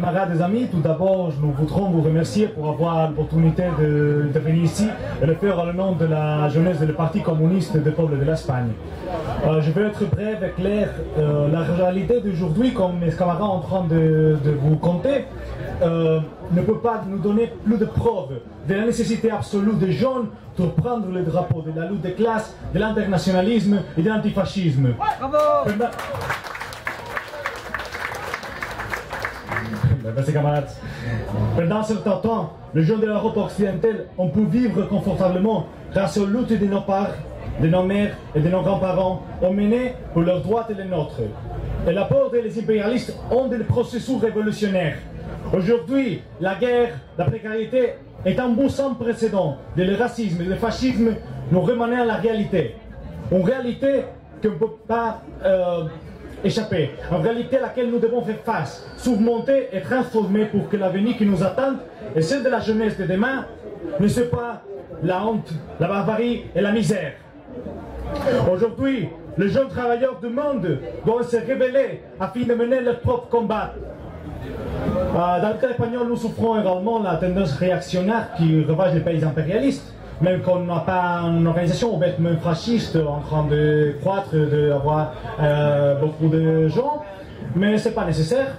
camarades et amis, tout d'abord, nous voudrons vous remercier pour avoir l'opportunité de venir ici et le faire au nom de la jeunesse du Parti communiste du peuple de l'Espagne. Je vais être bref et clair. La réalité d'aujourd'hui, comme mes camarades sont en train de vous conter, ne peut pas nous donner plus de preuves de la nécessité absolue des jeunes de prendre le drapeau de la lutte des classes, de l'internationalisme et de l'antifascisme. Bravo! Merci camarades. Pendant un certain temps, les jeunes de l'Europe occidentale ont pu vivre confortablement grâce aux luttes de nos pères, de nos mères et de nos grands-parents ont mené pour leurs droits et les nôtres. Et l'apport des impérialistes ont des processus révolutionnaires. Aujourd'hui, la guerre, la précarité est un bout sans précédent de le racisme et le fascisme nous remener à la réalité. Une réalité qu'on ne peut pas échapper. En réalité à laquelle nous devons faire face, surmonter et transformer pour que l'avenir qui nous attend et celle de la jeunesse de demain ne soit pas la honte, la barbarie et la misère. Aujourd'hui, les jeunes travailleurs du monde doivent se révéler afin de mener leur propre combat. Dans le cas espagnol, nous souffrons également la tendance réactionnaire qui ravage les pays impérialistes. Même qu'on n'a pas une organisation même fasciste en train de croître, d'avoir beaucoup de gens, mais ce n'est pas nécessaire,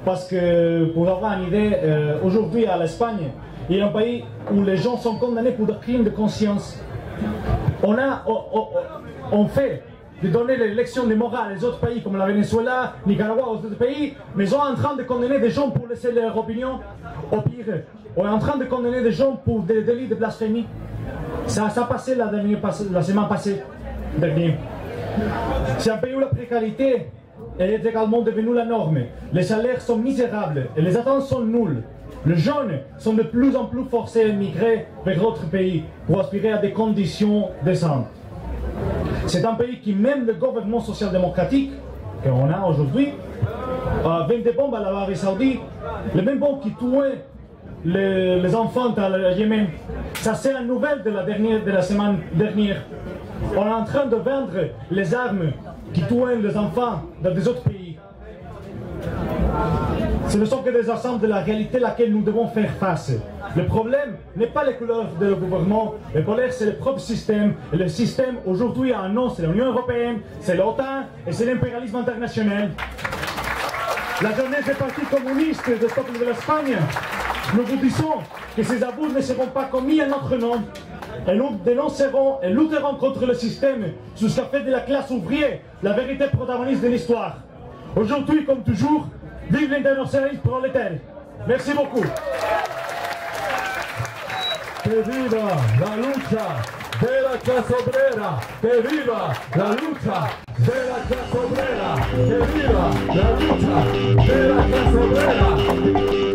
parce que pour avoir une idée, aujourd'hui à l'Espagne, il y a un pays où les gens sont condamnés pour des crimes de conscience. On fait de donner les lections de morale aux autres pays comme la Venezuela, Nicaragua, aux autres pays, mais ils sont en train de condamner des gens pour laisser leur opinion. Au pire, on est en train de condamner des gens pour des délits de blasphémie. Ça a passé la semaine passée. C'est un pays où la précarité est également devenue la norme. Les salaires sont misérables et les attentes sont nulles. Les jeunes sont de plus en plus forcés à migrer vers d'autres pays pour aspirer à des conditions décentes. C'est un pays qui, même le gouvernement social-démocratique qu'on a aujourd'hui, vend des bombes à l'Arabie Saoudite, les mêmes bombes qui tuaient les enfants à Yémen. Ça, c'est la nouvelle de la semaine dernière. On est en train de vendre les armes qui tuent les enfants dans des autres pays. Ce ne sont que des exemples de la réalité à laquelle nous devons faire face. Le problème n'est pas les couleurs du gouvernement, le problème c'est le propre système. Et le système aujourd'hui a un nom, c'est l'Union européenne, c'est l'OTAN et c'est l'impérialisme international. La jeunesse des partis communistes du peuple de l'Espagne, nous vous disons que ces abus ne seront pas commis à notre nom. Et nous dénoncerons et lutterons contre le système jusqu'à faire de la classe ouvrière la véritable protagoniste de l'histoire. Aujourd'hui, comme toujours, vive l'internationalisme prolétaire. Merci beaucoup. Que viva la lucha de la clase obrera, que viva la lucha de la clase obrera, que viva la lucha de la clase obrera.